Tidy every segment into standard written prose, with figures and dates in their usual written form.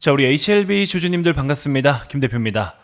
자, 우리 HLB 주주님들 반갑습니다. 김 대표입니다.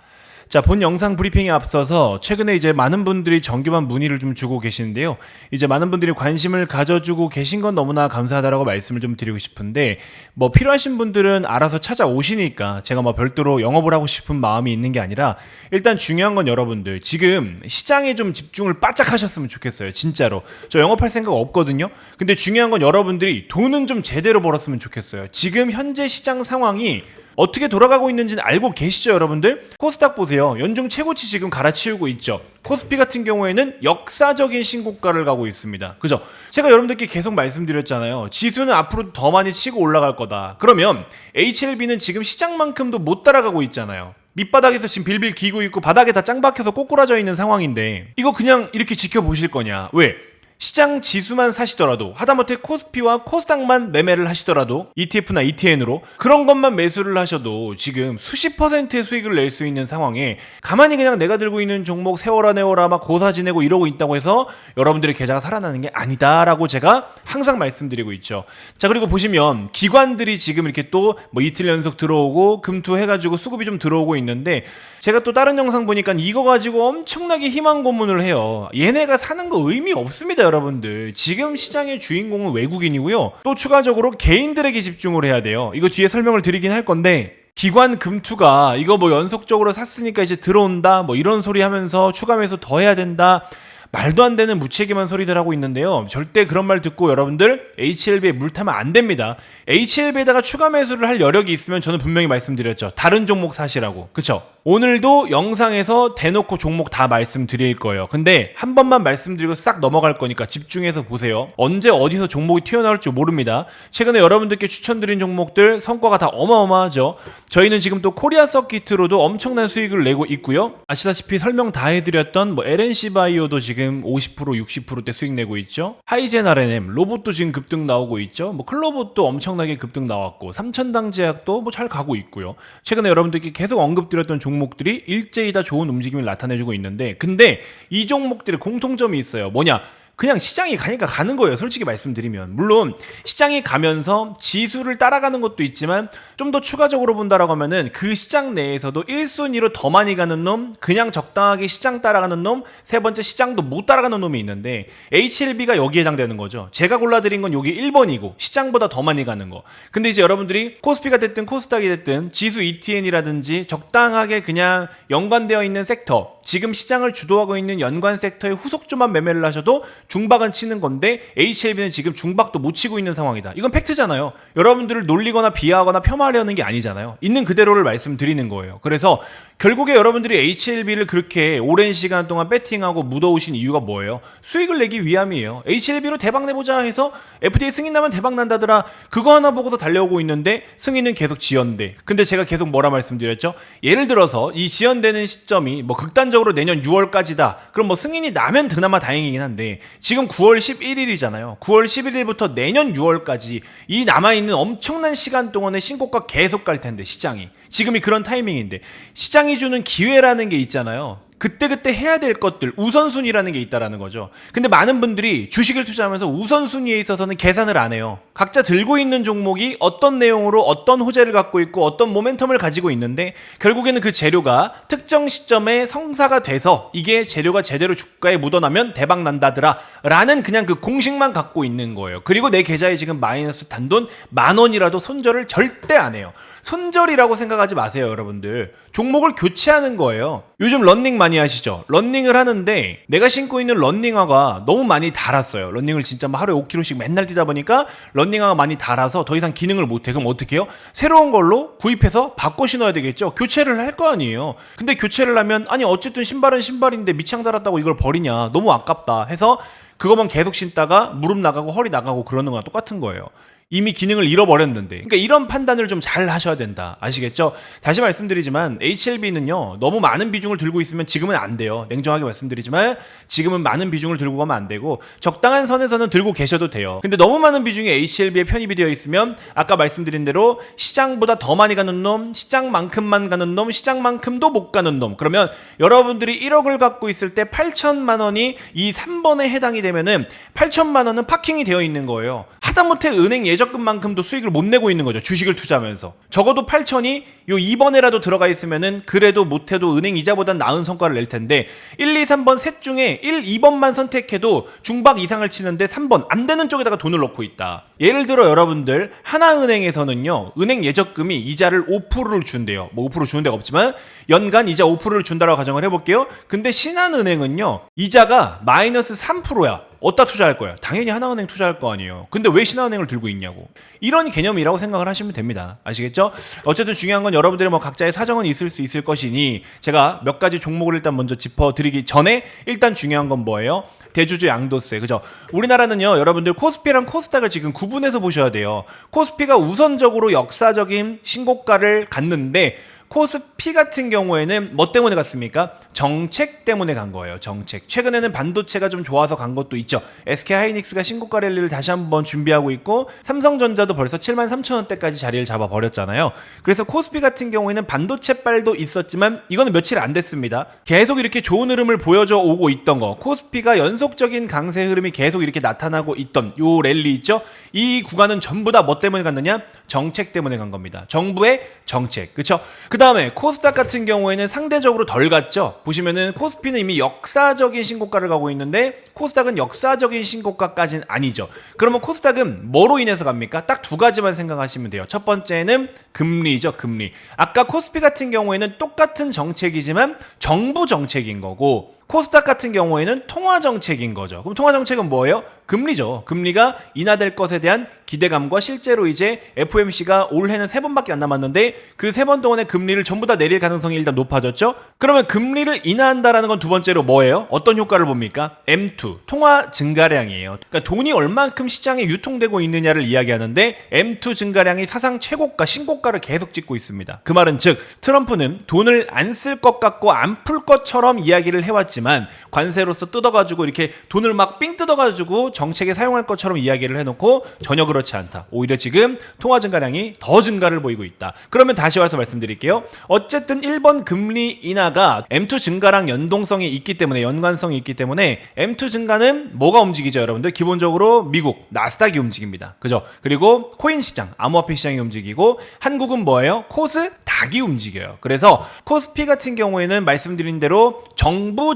자, 본 영상 브리핑에 앞서서 최근에 이제 많은 분들이 정교한 문의를 좀 주고 계시는데요. 이제 많은 분들이 관심을 가져주고 계신 건 너무나 감사하다라고 말씀을 좀 드리고 싶은데, 뭐 필요하신 분들은 알아서 찾아오시니까 제가 뭐 별도로 영업을 하고 싶은 마음이 있는 게 아니라, 일단 중요한 건 여러분들 지금 시장에 좀 집중을 바짝 하셨으면 좋겠어요. 진짜로. 저 영업할 생각 없거든요. 근데 중요한 건 여러분들이 돈은 좀 제대로 벌었으면 좋겠어요. 지금 현재 시장 상황이 어떻게 돌아가고 있는지는 알고 계시죠, 여러분들? 코스닥 보세요. 연중 최고치 지금 갈아치우고 있죠. 코스피 같은 경우에는 역사적인 신고가를 가고 있습니다. 그죠? 제가 여러분들께 계속 말씀드렸잖아요. 지수는 앞으로 더 많이 치고 올라갈 거다. 그러면 HLB는 지금 시장만큼도 못 따라가고 있잖아요. 밑바닥에서 지금 빌빌 기고 있고 바닥에 다 짱 박혀서 꼬꾸라져 있는 상황인데, 이거 그냥 이렇게 지켜보실 거냐? 왜? 시장 지수만 사시더라도, 하다못해 코스피와 코스닥만 매매를 하시더라도, ETF나 ETN으로 그런 것만 매수를 하셔도 지금 수십 %의 수익을 낼 수 있는 상황에, 가만히 그냥 내가 들고 있는 종목 세워라 내워라 막 고사 지내고 이러고 있다고 해서 여러분들의 계좌가 살아나는 게 아니다라고 제가 항상 말씀드리고 있죠. 자, 그리고 보시면 기관들이 지금 이렇게 또 뭐 이틀 연속 들어오고 금투해가지고 수급이 좀 들어오고 있는데, 제가 또 다른 영상 보니까 이거 가지고 엄청나게 희망 고문을 해요. 얘네가 사는 거 의미 없습니다, 여러분들. 지금 시장의 주인공은 외국인이고요. 또 추가적으로 개인들에게 집중을 해야 돼요. 이거 뒤에 설명을 드리긴 할 건데, 기관 금투가 이거 뭐 연속적으로 샀으니까 이제 들어온다 뭐 이런 소리 하면서 추가 매수 더 해야 된다, 말도 안 되는 무책임한 소리들 하고 있는데요. 절대 그런 말 듣고 여러분들 HLB에 물 타면 안 됩니다. HLB에다가 추가 매수를 할 여력이 있으면 저는 분명히 말씀드렸죠. 다른 종목 사시라고. 그쵸? 오늘도 영상에서 대놓고 종목 다 말씀드릴 거예요. 근데 한 번만 말씀드리고 싹 넘어갈 거니까 집중해서 보세요. 언제 어디서 종목이 튀어나올 줄 모릅니다. 최근에 여러분들께 추천드린 종목들 성과가 다 어마어마하죠. 저희는 지금 또 코리아 서킷으로도 엄청난 수익을 내고 있고요. 아시다시피 설명 다 해드렸던 뭐 LNC 바이오도 지금 50% 60%대 수익 내고 있죠. 하이젠 RNM 로봇도 지금 급등 나오고 있죠. 뭐 클로봇도 엄청나게 급등 나왔고, 삼천당 제약도 뭐 잘 가고 있고요. 최근에 여러분들께 계속 언급드렸던 종목들이 일제히 다 좋은 움직임을 나타내주고 있는데, 근데 이 종목들의 공통점이 있어요. 뭐냐? 그냥 시장이 가니까 가는 거예요. 솔직히 말씀드리면. 물론 시장이 가면서 지수를 따라가는 것도 있지만, 좀 더 추가적으로 본다라고 하면은 그 시장 내에서도 1순위로 더 많이 가는 놈, 그냥 적당하게 시장 따라가는 놈, 세 번째 시장도 못 따라가는 놈이 있는데, HLB가 여기에 해당되는 거죠. 제가 골라드린 건 여기 1번이고 시장보다 더 많이 가는 거. 근데 이제 여러분들이 코스피가 됐든 코스닥이 됐든 지수 ETN이라든지 적당하게 그냥 연관되어 있는 섹터, 지금 시장을 주도하고 있는 연관 섹터의 후속주만 매매를 하셔도 중박은 치는 건데, HLB는 지금 중박도 못 치고 있는 상황이다. 이건 팩트잖아요. 여러분들을 놀리거나 비하하거나 폄하하려는 게 아니잖아요. 있는 그대로를 말씀드리는 거예요. 그래서 결국에 여러분들이 HLB를 그렇게 오랜 시간 동안 배팅하고 묻어오신 이유가 뭐예요? 수익을 내기 위함이에요. HLB로 대박 내보자 해서 FDA 승인 나면 대박 난다더라, 그거 하나 보고서 달려오고 있는데 승인은 계속 지연돼. 근데 제가 계속 뭐라 말씀드렸죠? 예를 들어서 이 지연되는 시점이 뭐 극단적으로 내년 6월까지다. 그럼 뭐 승인이 나면 그나마 다행이긴 한데, 지금 9월 11일이잖아요. 9월 11일부터 내년 6월까지 이 남아있는 엄청난 시간 동안에 신고가 계속 갈 텐데, 시장이 지금이 그런 타이밍인데, 시장이 주는 기회라는 게 있잖아요. 그때그때 해야 될 것들, 우선순위라는 게 있다라는 거죠. 근데 많은 분들이 주식을 투자하면서 우선순위에 있어서는 계산을 안 해요. 각자 들고 있는 종목이 어떤 내용으로 어떤 호재를 갖고 있고 어떤 모멘텀을 가지고 있는데, 결국에는 그 재료가 특정 시점에 성사가 돼서 이게 재료가 제대로 주가에 묻어나면 대박 난다더라 라는 그냥 그 공식만 갖고 있는 거예요. 그리고 내 계좌에 지금 마이너스 단돈 10,000원이라도 손절을 절대 안 해요. 손절이라고 생각하지 마세요, 여러분들. 종목을 교체하는 거예요. 요즘 러닝 많이 하시죠? 러닝을 하는데 내가 신고 있는 러닝화가 너무 많이 닳았어요. 러닝을 진짜 하루에 5km씩 맨날 뛰다 보니까 러닝화가 많이 닳아서 더 이상 기능을 못해. 그럼 어떻게 해요? 새로운 걸로 구입해서 바꿔 신어야 되겠죠? 교체를 할 거 아니에요. 근데 교체를 하면, 아니 어쨌든 신발은 신발인데 밑창 달았다고 이걸 버리냐, 너무 아깝다 해서 그것만 계속 신다가 무릎 나가고 허리 나가고 그러는 거랑 똑같은 거예요. 이미 기능을 잃어버렸는데. 그러니까 이런 판단을 좀 잘 하셔야 된다. 아시겠죠? 다시 말씀드리지만 HLB는요, 너무 많은 비중을 들고 있으면 지금은 안 돼요. 냉정하게 말씀드리지만 지금은 많은 비중을 들고 가면 안 되고, 적당한 선에서는 들고 계셔도 돼요. 근데 너무 많은 비중이 HLB에 편입이 되어 있으면 아까 말씀드린 대로 시장보다 더 많이 가는 놈, 시장만큼만 가는 놈, 시장만큼도 못 가는 놈, 그러면 여러분들이 1억을 갖고 있을 때 8천만 원이 이 3번에 해당이 되면은 8천만 원은 파킹이 되어 있는 거예요. 하다 하다못해 은행 예적금만큼도 수익을 못 내고 있는 거죠. 주식을 투자하면서. 적어도 8천이 요 2번에라도 들어가 있으면은 그래도 못해도 은행 이자보단 나은 성과를 낼 텐데 1, 2, 3번 셋 중에 1, 2번만 선택해도 중박 이상을 치는데 3번 안 되는 쪽에다가 돈을 넣고 있다. 예를 들어 여러분들 하나은행에서는요, 은행 예적금이 이자를 5%를 준대요. 뭐 5% 주는 데가 없지만 연간 이자 5%를 준다라고 가정을 해볼게요. 근데 신한은행은요, 이자가 마이너스 3%야. 어디다 투자할 거야? 당연히 하나은행 투자할 거 아니에요. 근데 왜 신한은행을 들고 있냐고. 이런 개념이라고 생각을 하시면 됩니다. 아시겠죠? 어쨌든 중요한 건 여러분들이 뭐 각자의 사정은 있을 수 있을 것이니 제가 몇 가지 종목을 일단 먼저 짚어드리기 전에 일단 중요한 건 뭐예요? 대주주 양도세. 그죠? 우리나라는요, 여러분들 코스피랑 코스닥을 지금 구분해서 보셔야 돼요. 코스피가 우선적으로 역사적인 신고가를 갔는데 코스피 같은 경우에는 뭐 때문에 갔습니까? 정책 때문에 간 거예요. 정책. 최근에는 반도체가 좀 좋아서 간 것도 있죠. SK하이닉스가 신고가 랠리를 다시 한번 준비하고 있고 삼성전자도 벌써 73,000원대까지 자리를 잡아버렸잖아요. 그래서 코스피 같은 경우에는 반도체 빨도 있었지만 이거는 며칠 안 됐습니다. 계속 이렇게 좋은 흐름을 보여줘 오고 있던 거, 코스피가 연속적인 강세 흐름이 계속 이렇게 나타나고 있던 요 랠리 있죠? 이 구간은 전부 다 뭐 때문에 갔느냐? 정책 때문에 간 겁니다. 정부의 정책. 그쵸? 그 다음에 코스닥 같은 경우에는 상대적으로 덜 갔죠. 보시면은 코스피는 이미 역사적인 신고가를 가고 있는데 코스닥은 역사적인 신고가까지는 아니죠. 그러면 코스닥은 뭐로 인해서 갑니까? 딱 두 가지만 생각하시면 돼요. 첫 번째는 금리죠. 금리. 아까 코스피 같은 경우에는 똑같은 정책이지만 정부 정책인 거고, 코스닥 같은 경우에는 통화 정책인 거죠. 그럼 통화 정책은 뭐예요? 금리죠. 금리가 인하될 것에 대한 기대감과 실제로 이제 FOMC가 올해는 3번밖에 안 남았는데 그 3번 동안에 금리를 전부 다 내릴 가능성이 일단 높아졌죠. 그러면 금리를 인하한다라는 건 두 번째로 뭐예요? 어떤 효과를 봅니까? M2, 통화 증가량이에요. 그러니까 돈이 얼만큼 시장에 유통되고 있느냐를 이야기하는데 M2 증가량이 사상 최고가, 신고가를 계속 찍고 있습니다. 그 말은 즉 트럼프는 돈을 안 쓸 것 같고 안 풀 것처럼 이야기를 해왔지만 관세로서 뜯어가지고 이렇게 돈을 막 삥 뜯어가지고 정책에 사용할 것처럼 이야기를 해놓고 전혀 그렇지 않다. 오히려 지금 통화 증가량이 더 증가를 보이고 있다. 그러면 다시 와서 말씀드릴게요. 어쨌든 1번 금리 인하가 M2 증가랑 연동성이 있기 때문에, 연관성이 있기 때문에 M2 증가는 뭐가 움직이죠, 여러분들? 기본적으로 미국 나스닥이 움직입니다. 그죠? 그리고 코인 시장, 암호화폐 시장이 움직이고, 한국은 뭐예요? 코스닥이 움직여요. 그래서 코스피 같은 경우에는 말씀드린 대로 정부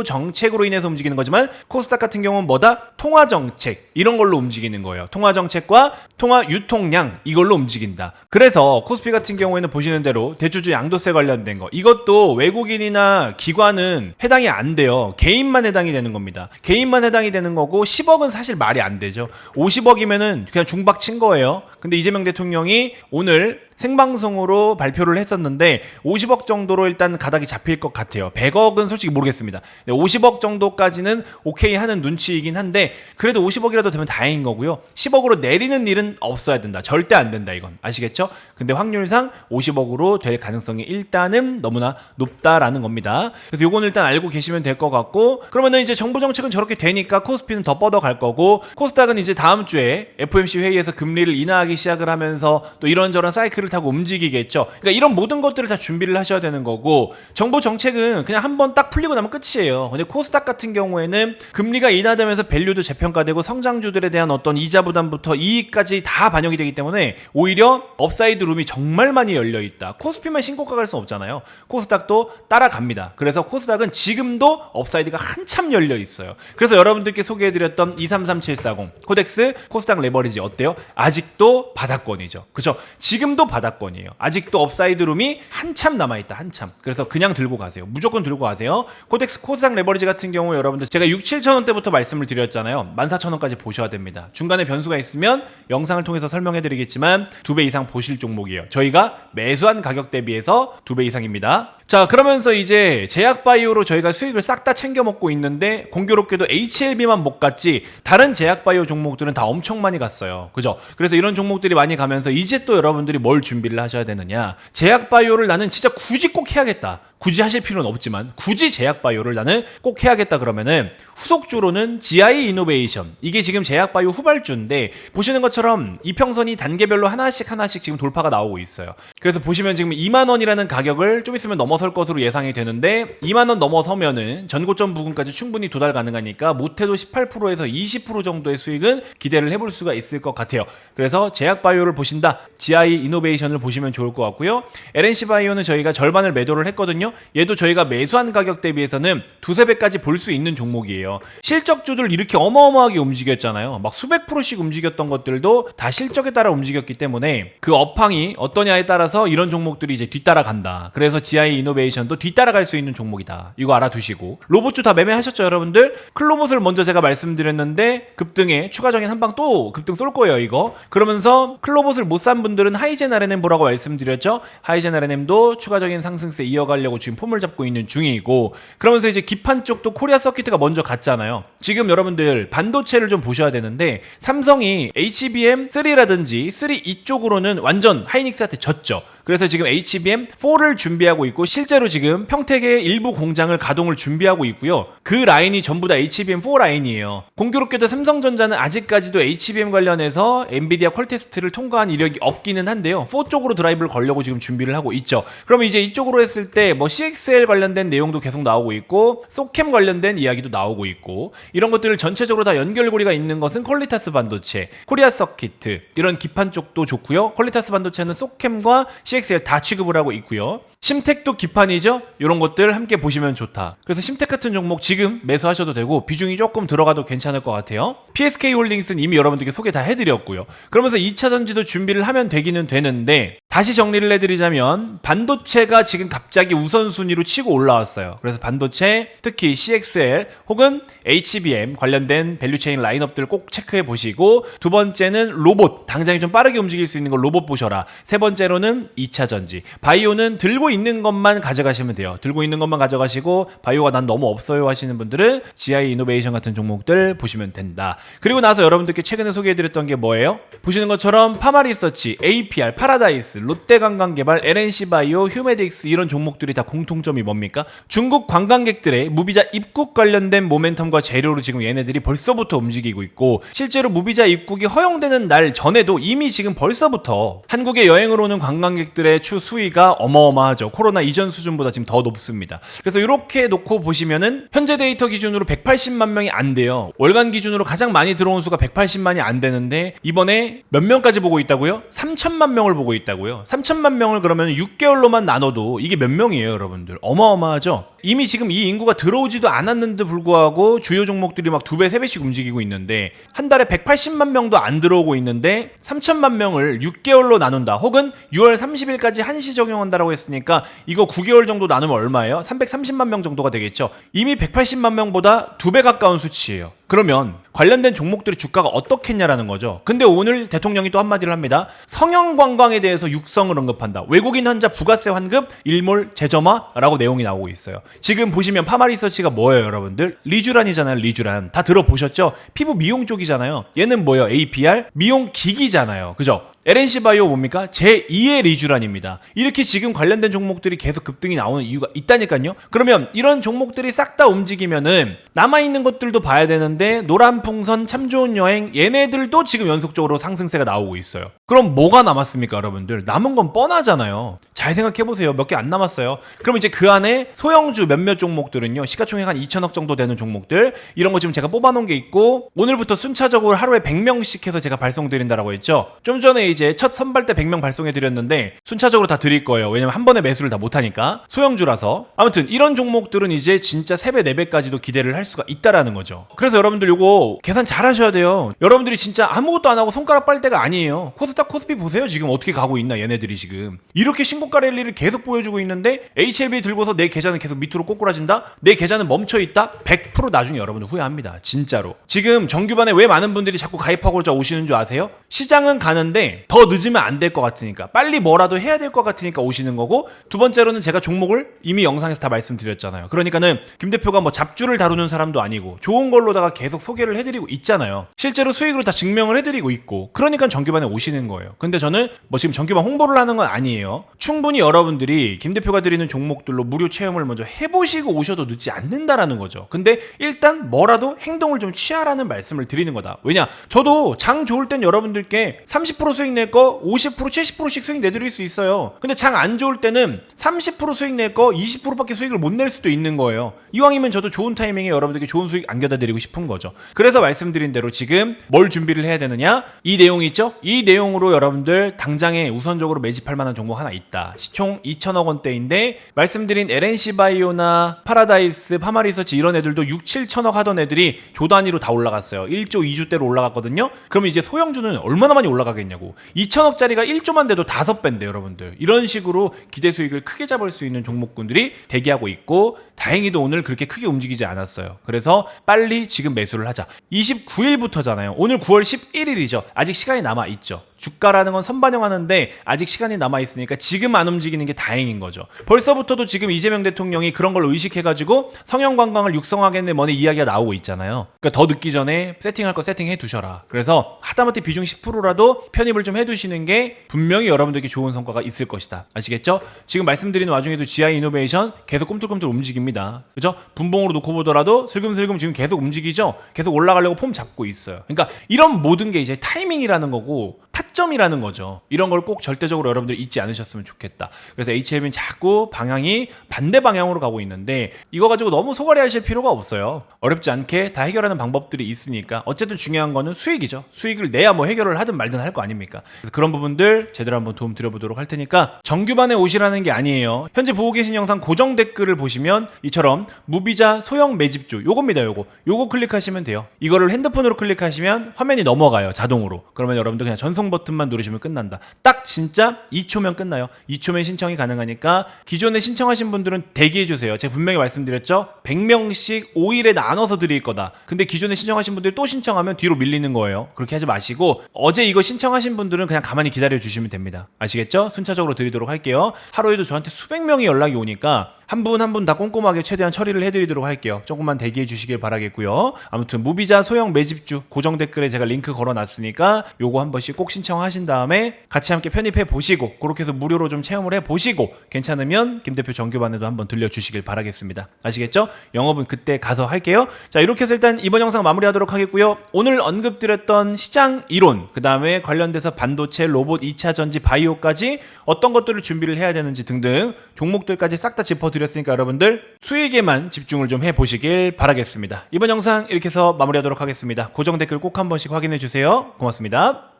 정책으로 인해서 움직이는 거지만 코스닥 같은 경우는 뭐다? 통화 정책, 이런 걸로 움직이는 거예요. 통화 정책과 통화 유통량, 이걸로 움직인다. 그래서 코스피 같은 경우에는 보시는 대로 대주주 양도세 관련된 거, 이것도 외국인이나 기관은 해당이 안 돼요. 개인만 해당이 되는 겁니다. 개인만 해당이 되는 거고 10억은 사실 말이 안 되죠. 50억이면은 그냥 중박 친 거예요. 근데 이재명 대통령이 오늘 생방송으로 발표를 했었는데 50억 정도로 일단 가닥이 잡힐 것 같아요. 100억은 솔직히 모르겠습니다. 50억 정도까지는 오케이 하는 눈치이긴 한데 그래도 50억이라도 되면 다행인 거고요. 10억으로 내리는 일은 없어야 된다. 절대 안 된다, 이건. 아시겠죠? 근데 확률상 50억으로 될 가능성이 일단은 너무나 높다라는 겁니다. 그래서 요건 일단 알고 계시면 될 것 같고, 그러면은 이제 정부 정책은 저렇게 되니까 코스피는 더 뻗어갈 거고, 코스닥은 이제 다음 주에 FOMC 회의에서 금리를 인하하기 시작을 하면서 또 이런저런 사이클을 타고 움직이겠죠. 그러니까 이런 모든 것들을 다 준비를 하셔야 되는 거고, 정부 정책은 그냥 한번 딱 풀리고 나면 끝이에요. 근데 코스닥 같은 경우에는 금리가 인하되면서 밸류도 재평가되고 성장주들에 대한 어떤 이자 부담부터 이익까지 다 반영이 되기 때문에 오히려 업사이드 룸이 정말 많이 열려 있다. 코스피만 신고가 갈 수는 없잖아요. 코스닥도 따라갑니다. 그래서 코스닥은 지금도 업사이드가 한참 열려 있어요. 그래서 여러분들께 소개해드렸던 233740 코덱스 코스닥 레버리지 어때요? 아직도 바닥권이죠. 그렇죠? 지금도 바닥권이에요. 아직도 업사이드 룸이 한참 남아있다. 한참. 그래서 그냥 들고 가세요. 무조건 들고 가세요. 코덱스 코스닥 레버리지 같은 경우 여러분들 제가 6-7천원대부터 말씀을 드렸잖아요. 14,000원까지 보셔야 됩니다. 중간에 변수가 있으면 영상을 통해서 설명해드리겠지만 2배 이상 보실 종목이에요. 저희가 매수한 가격 대비해서 2배 이상입니다. 자, 그러면서 이제 제약바이오로 저희가 수익을 싹 다 챙겨 먹고 있는데 공교롭게도 HLB만 못 갔지 다른 제약바이오 종목들은 다 엄청 많이 갔어요. 그죠? 그래서 이런 종목들이 많이 가면서 이제 또 여러분들이 뭘 준비를 하셔야 되느냐, 제약바이오를 나는 진짜 굳이 꼭 해야겠다. 굳이 하실 필요는 없지만 굳이 제약바이오를 나는 꼭 해야겠다 그러면은 후속주로는 GI 이노베이션, 이게 지금 제약바이오 후발주인데 보시는 것처럼 이평선이 단계별로 하나씩 지금 돌파가 나오고 있어요. 그래서 보시면 지금 2만원이라는 가격을 좀 있으면 넘어서 넘어설 것으로 예상이 되는데 2만 원 넘어서면은 전고점 부근까지 충분히 도달 가능하니까 못해도 18%에서 20% 정도의 수익은 기대를 해볼 수가 있을 것 같아요. 그래서 제약바이오를 보신다, GI 이노베이션을 보시면 좋을 것 같고요. LNC바이오는 저희가 절반을 매도를 했거든요. 얘도 저희가 매수한 가격 대비해서는 두세 배까지 볼 수 있는 종목이에요. 실적주들 이렇게 어마어마하게 움직였잖아요. 막 수백 프로씩 움직였던 것들도 다 실적에 따라 움직였기 때문에 그 업황이 어떠냐에 따라서 이런 종목들이 이제 뒤따라간다. 그래서 GI 이노베이션도 뒤따라갈 수 있는 종목이다. 이거 알아두시고, 로봇주 다 매매하셨죠 여러분들? 클로봇을 먼저 제가 말씀드렸는데 급등에 추가적인 한 방 또 급등 쏠 거예요 이거. 그러면서 클로봇을 못 산 분들은 하이젠 RNM 보라고 말씀드렸죠. 하이젠 RNM도 추가적인 상승세 이어가려고 지금 폼을 잡고 있는 중이고, 그러면서 이제 기판 쪽도 코리아 서킷가 먼저 갔잖아요. 지금 여러분들 반도체를 좀 보셔야 되는데 삼성이 HBM3라든지 3 이쪽으로는 완전 하이닉스한테 졌죠. 그래서 지금 HBM4를 준비하고 있고 실제로 지금 평택의 일부 공장을 가동을 준비하고 있고요. 그 라인이 전부 다 HBM4 라인이에요. 공교롭게도 삼성전자는 아직까지도 HBM 관련해서 엔비디아 퀄테스트를 통과한 이력이 없기는 한데요. 4 쪽으로 드라이브를 걸려고 지금 준비를 하고 있죠. 그러면 이제 이쪽으로 했을 때 뭐 CXL 관련된 내용도 계속 나오고 있고 소캠 관련된 이야기도 나오고 있고, 이런 것들을 전체적으로 다 연결고리가 있는 것은 퀄리타스 반도체, 코리아 서킷 이런 기판 쪽도 좋고요. 퀄리타스 반도체는 소캠과 CXL 다 취급을 하고 있고요. 심텍도 기판이죠. 이런 것들 함께 보시면 좋다. 그래서 심텍 같은 종목 지금 매수하셔도 되고 비중이 조금 들어가도 괜찮을 것 같아요. PSK홀딩스는 이미 여러분들께 소개 다 해드렸고요. 그러면서 2차 전지도 준비를 하면 되기는 되는데, 다시 정리를 해드리자면 반도체가 지금 갑자기 우선순위로 치고 올라왔어요. 그래서 반도체, 특히 CXL 혹은 HBM 관련된 밸류체인 라인업들 꼭 체크해 보시고, 두 번째는 로봇, 당장에 좀 빠르게 움직일 수 있는 걸 로봇 보셔라. 세 번째로는 2차 전지, 바이오는 들고 있는 것만 가져가시면 돼요. 들고 있는 것만 가져가시고 바이오가 난 너무 없어요 하시는 분들은 GI 이노베이션 같은 종목들 보시면 된다. 그리고 나서 여러분들께 최근에 소개해드렸던 게 뭐예요? 보시는 것처럼 파마리서치, APR, 파라다이스, 롯데관광개발, LNC바이오, 휴메딕스 이런 종목들이 다 공통점이 뭡니까? 중국 관광객들의 무비자 입국 관련된 모멘텀과 재료로 지금 얘네들이 벌써부터 움직이고 있고, 실제로 무비자 입국이 허용되는 날 전에도 이미 지금 벌써부터 한국에 여행을 오는 관광객들의 추 수위가 어마어마하죠. 코로나 이전 수준보다 지금 더 높습니다. 그래서 이렇게 놓고 보시면은 현재 데이터 기준으로 180만 명이 안 돼요. 월간 기준으로 가장 많이 들어온 수가 180만이 안 되는데 이번에 몇 명까지 보고 있다고요? 3천만 명을 보고 있다고요. 3천만 명을 그러면 6개월로만 나눠도 이게 몇 명이에요 여러분들? 어마어마하죠? 이미 지금 이 인구가 들어오지도 않았는데 불구하고 주요 종목들이 막 2배, 3배씩 움직이고 있는데, 한 달에 180만 명도 안 들어오고 있는데 3천만 명을 6개월로 나눈다, 혹은 6월 30일까지 한시 적용한다라고 했으니까 이거 9개월 정도 나누면 얼마예요? 330만 명 정도가 되겠죠. 이미 180만 명보다 2배 가까운 수치예요. 그러면 관련된 종목들의 주가가 어떻겠냐라는 거죠. 근데 오늘 대통령이 또 한마디를 합니다. 성형관광에 대해서 육성을 언급한다. 외국인 환자 부가세 환급 일몰 재점화라고 내용이 나오고 있어요. 지금 보시면 파마리서치가 뭐예요 여러분들? 리쥬란이잖아요. 리쥬란 다 들어보셨죠? 피부 미용 쪽이잖아요. 얘는 뭐예요? APR 미용 기기잖아요. 그죠? LNC바이오 뭡니까? 제2의 리쥬란입니다. 이렇게 지금 관련된 종목들이 계속 급등이 나오는 이유가 있다니까요. 그러면 이런 종목들이 싹 다 움직이면은 남아있는 것들도 봐야 되는데, 노란풍선, 참 좋은 여행 얘네들도 지금 연속적으로 상승세가 나오고 있어요. 그럼 뭐가 남았습니까 여러분들? 남은 건 뻔하잖아요. 잘 생각해보세요. 몇 개 안 남았어요. 그럼 이제 그 안에 소형주 몇몇 종목들은요, 시가총액 한 2천억 정도 되는 종목들, 이런 거 지금 제가 뽑아놓은 게 있고, 오늘부터 순차적으로 하루에 100명씩 해서 제가 발송드린다라고 했죠. 좀 전에 이제 첫 선발 때 100명 발송해드렸는데 순차적으로 다 드릴 거예요. 왜냐면 한 번에 매수를 다 못하니까, 소형주라서. 아무튼 이런 종목들은 이제 진짜 3배, 4배까지도 기대를 할 수가 있다라는 거죠. 그래서 여러분들 요거 계산 잘 하셔야 돼요. 여러분들이 진짜 아무것도 안 하고 손가락 빨 때가 아니에요. 코스닥 코스피 보세요. 지금 어떻게 가고 있나 얘네들이 지금. 이렇게 신고가 랠리를 계속 보여주고 있는데 HLB 들고서 내 계좌는 계속 밑으로 꼬꾸라진다? 내 계좌는 멈춰있다? 100% 나중에 여러분들 후회합니다. 진짜로. 지금 정규반에 왜 많은 분들이 자꾸 가입하고자 오시는 줄 아세요? 시장은 가는데 더 늦으면 안 될 것 같으니까, 빨리 뭐라도 해야 될 것 같으니까 오시는 거고, 두 번째로는 제가 종목을 이미 영상에서 다 말씀드렸잖아요. 그러니까는 김 대표가 뭐 잡주를 다루는 사람도 아니고 좋은 걸로다가 계속 소개를 해드리고 있잖아요. 실제로 수익으로 다 증명을 해드리고 있고, 그러니까 정규반에 오시는 거예요. 근데 저는 뭐 지금 정규반 홍보를 하는 건 아니에요. 충분히 여러분들이 김 대표가 드리는 종목들로 무료 체험을 먼저 해보시고 오셔도 늦지 않는다라는 거죠. 근데 일단 뭐라도 행동을 좀 취하라는 말씀을 드리는 거다. 왜냐, 저도 장 좋을 땐 여러분들께 30% 수익 수익 낼 거 50% 70%씩 수익 내드릴 수 있어요. 근데 장 안 좋을 때는 30% 수익 낼 거 20%밖에 수익을 못 낼 수도 있는 거예요. 이왕이면 저도 좋은 타이밍에 여러분들께 좋은 수익 안겨다 드리고 싶은 거죠. 그래서 말씀드린 대로 지금 뭘 준비를 해야 되느냐, 이 내용 있죠? 이 내용으로 여러분들 당장에 우선적으로 매집할 만한 종목 하나 있다. 시총 2천억 원대인데 말씀드린 LNC바이오나 파라다이스, 파마리서치 이런 애들도 6, 7천억 하던 애들이 조 단위로 다 올라갔어요. 1조, 2조대로 올라갔거든요. 그러면 이제 소형주는 얼마나 많이 올라가겠냐고. 2천억짜리가 1조만 돼도 5배인데 여러분들. 이런 식으로 기대 수익을 크게 잡을 수 있는 종목군들이 대기하고 있고, 다행히도 오늘 그렇게 크게 움직이지 않았어요. 그래서 빨리 지금 매수를 하자. 29일부터잖아요. 오늘 9월 11일이죠. 아직 시간이 남아있죠. 주가라는 건 선반영하는데 아직 시간이 남아있으니까 지금 안 움직이는 게 다행인 거죠. 벌써부터도 지금 이재명 대통령이 그런 걸 의식해가지고 성형관광을 육성하겠네 뭐네 이야기가 나오고 있잖아요. 그러니까 더 늦기 전에 세팅할 거 세팅해 두셔라. 그래서 하다못해 비중 10%라도 편입을 좀 해두시는 게 분명히 여러분들께 좋은 성과가 있을 것이다. 아시겠죠? 지금 말씀드리는 와중에도 GI 이노베이션 계속 꿈틀꿈틀 움직입니다. 그죠? 분봉으로 놓고 보더라도 슬금슬금 지금 계속 움직이죠? 계속 올라가려고 폼 잡고 있어요. 그러니까 이런 모든 게 이제 타이밍이라는 거고 타점이라는 거죠. 이런 걸 꼭 절대적으로 여러분들이 잊지 않으셨으면 좋겠다. 그래서 HLB는 자꾸 방향이 반대 방향으로 가고 있는데 이거 가지고 너무 소갈이 하실 필요가 없어요. 어렵지 않게 다 해결하는 방법들이 있으니까. 어쨌든 중요한 거는 수익이죠. 수익을 내야 뭐 해결을 하든 말든 할 거 아닙니까? 그래서 그런 부분들 제대로 한번 도움 드려보도록 할 테니까 정규반에 오시라는 게 아니에요. 현재 보고 계신 영상 고정 댓글을 보시면 이처럼 무비자 소형 매집주 요겁니다. 요거 클릭하시면 돼요. 이거를 핸드폰으로 클릭하시면 화면이 넘어가요. 자동으로. 그러면 여러분들 그냥 전송 버튼만 누르시면 끝난다. 딱 진짜 2초면 끝나요. 2초면 신청이 가능하니까 기존에 신청하신 분들은 대기해주세요. 제가 분명히 말씀드렸죠? 100명씩 5일에 나눠서 드릴 거다. 근데 기존에 신청하신 분들이 또 신청하면 뒤로 밀리는 거예요. 그렇게 하지 마시고 어제 이거 신청하신 분들은 그냥 가만히 기다려주시면 됩니다. 아시겠죠? 순차적으로 드리도록 할게요. 하루에도 저한테 수백 명이 연락이 오니까 한 분 한 분 다 꼼꼼하게 최대한 처리를 해드리도록 할게요. 조금만 대기해 주시길 바라겠고요. 아무튼 무비자 소형 매집주 고정 댓글에 제가 링크 걸어놨으니까 요거 한 번씩 꼭 신청하신 다음에 같이 함께 편입해 보시고 그렇게 해서 무료로 좀 체험을 해 보시고 괜찮으면 김 대표 정규반에도 한번 들려주시길 바라겠습니다. 아시겠죠? 영업은 그때 가서 할게요. 자, 이렇게 해서 일단 이번 영상 마무리하도록 하겠고요. 오늘 언급드렸던 시장 이론, 그 다음에 관련돼서 반도체, 로봇, 2차 전지, 바이오까지 어떤 것들을 준비를 해야 되는지 등등 종목들까지 싹 다 짚어드렸으니까 여러분들 수익에만 집중을 좀 해보시길 바라겠습니다. 이번 영상 이렇게 해서 마무리하도록 하겠습니다. 고정 댓글 꼭 한 번씩 확인해 주세요. 고맙습니다.